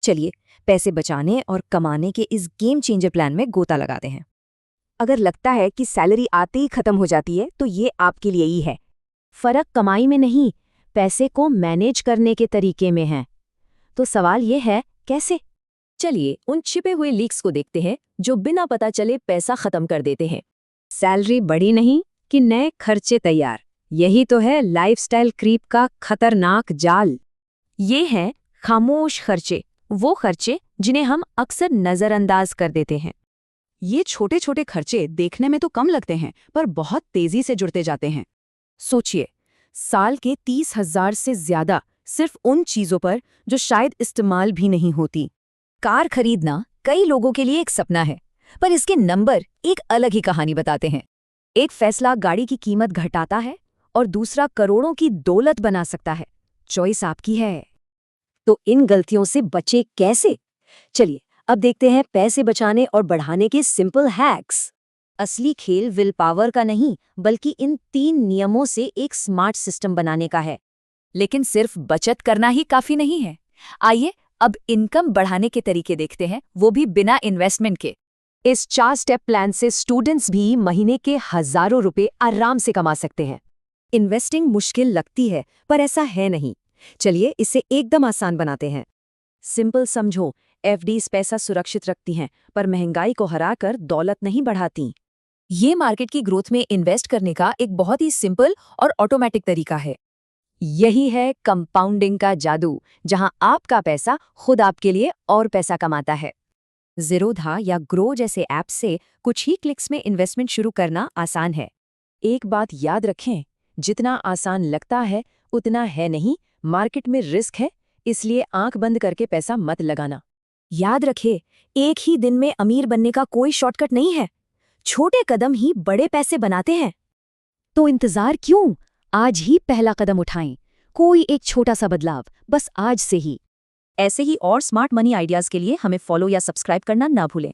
चलिए, पैसे बचाने और कमाने के इस गेम चेंजर प्लान में गोता लगाते हैं। अगर लगता है कि सैलरी आते ही खत्म हो जाती है, तो ये आपके लिए ही है। फर्क कमाई में नहीं, पैसे को मैनेज करने के तरीके में है। तो सवाल ये है, कैसे? चलिए उन छिपे हुए लीक्स को देखते हैं जो बिना पता चले पैसा खत्म कर देते हैं। सैलरी बढ़ी नहीं कि नए खर्चे तैयार। यही तो है लाइफस्टाइल क्रीप का खतरनाक जाल। ये हैं खामोश खर्चे, वो खर्चे जिन्हें हम अक्सर नजरअंदाज कर देते हैं। ये छोटे छोटे खर्चे देखने में तो कम लगते हैं, पर बहुत तेजी से जुड़ते जाते हैं। सोचिए, साल के 30,000 से ज्यादा सिर्फ उन चीजों पर जो शायद इस्तेमाल भी नहीं होती। कार खरीदना कई लोगों के लिए एक सपना है, पर इसके नंबर एक अलग ही कहानी बताते हैं। एक फैसला गाड़ी की कीमत घटाता है और दूसरा करोड़ों की दौलत बना सकता है। चॉइस आपकी है। तो इन गलतियों से बचे कैसे? चलिए अब देखते हैं पैसे बचाने और बढ़ाने के सिंपल हैक्स। असली खेल विल पावर का नहीं, बल्कि इन 3 नियमों से एक स्मार्ट सिस्टम बनाने का है। लेकिन सिर्फ बचत करना ही काफी नहीं है। आइए अब इनकम बढ़ाने के तरीके देखते हैं, वो भी बिना इन्वेस्टमेंट के। इस 4 स्टेप प्लान से स्टूडेंट्स भी महीने के हजारों रुपए आराम से कमा सकते हैं। इन्वेस्टिंग मुश्किल लगती है, पर ऐसा है नहीं। चलिए इसे एकदम आसान बनाते हैं। सिंपल समझो, एफडीज पैसा सुरक्षित रखती हैं, पर महंगाई को हराकर दौलत नहीं बढ़ाती। ये मार्केट की ग्रोथ में इन्वेस्ट करने का एक बहुत ही सिंपल और ऑटोमेटिक तरीका है। यही है कंपाउंडिंग का जादू, जहां आपका पैसा खुद आपके लिए और पैसा कमाता है। ज़ीरोधा या ग्रो जैसे ऐप से कुछ ही क्लिक्स में इन्वेस्टमेंट शुरू करना आसान है। एक बात याद रखें, जितना आसान लगता है उतना है नहीं। मार्केट में रिस्क है, इसलिए आंख बंद करके पैसा मत लगाना। याद रखें, एक ही दिन में अमीर बनने का कोई शॉर्टकट नहीं है। छोटे कदम ही बड़े पैसे बनाते हैं। तो इंतजार क्यों? आज ही पहला कदम उठाएं। कोई एक छोटा सा बदलाव, बस आज से ही। ऐसे ही और स्मार्ट मनी आइडियाज के लिए हमें फॉलो या सब्सक्राइब करना ना भूलें।